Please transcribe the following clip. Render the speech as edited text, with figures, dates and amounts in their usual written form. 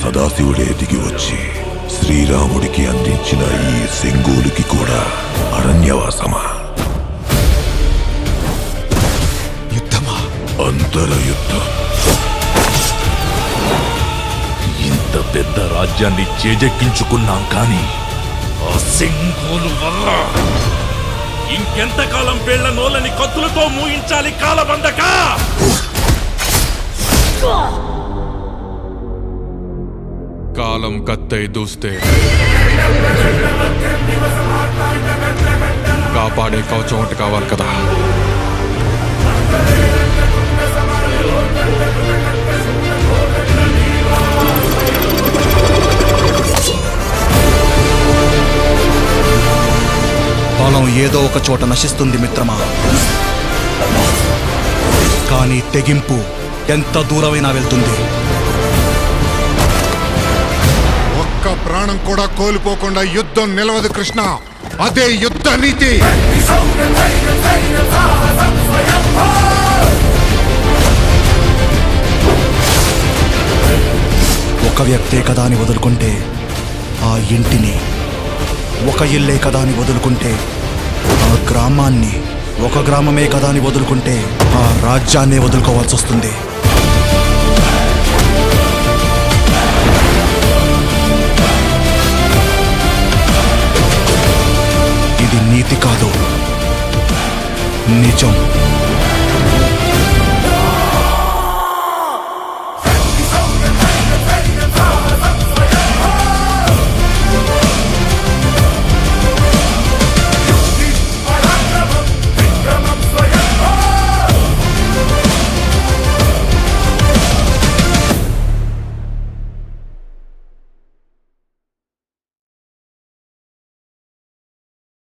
సదాశివుడే దిగి వచ్చి శ్రీరాముడికి అందించిన ఈ సెంగోలుకి కూడా అరణ్యవాసమా? యుద్ధమా? అంతరయుద్ధం. ఇంత పెద్ద రాజ్యాన్ని చేజెక్కించుకున్నాం కానీ ఆ సెంగోలు వల్ల ఇంకెంతకాలం పేళ్ల నోలని కత్తులతో మూయించాలి కాలబందక? కాలం కత్తై దూస్తే కాపాడే కవచం ఒకటి కావాలి కదా. బలం ఏదో ఒక చోట నశిస్తుంది మిత్రమా, కానీ తెగింపు ఎంత దూరమైనా వెళ్తుంది. ఒక్క ప్రాణం కూడా కోల్పోకుండా యుద్ధం నిలవదు కృష్ణ. అదే యుద్ధ నీతి. ఒక వ్యక్తే కదా అని వదులుకుంటే ఆ ఇంటిని, ఒక ఇల్లే కదా అని వదులుకుంటే ఆ గ్రామాన్ని, ఒక గ్రామమే కదా అని వదులుకుంటే ఆ రాజ్యాన్నే వదులుకోవాల్సి వస్తుంది. ఇది నీతి కాదు, నిజం.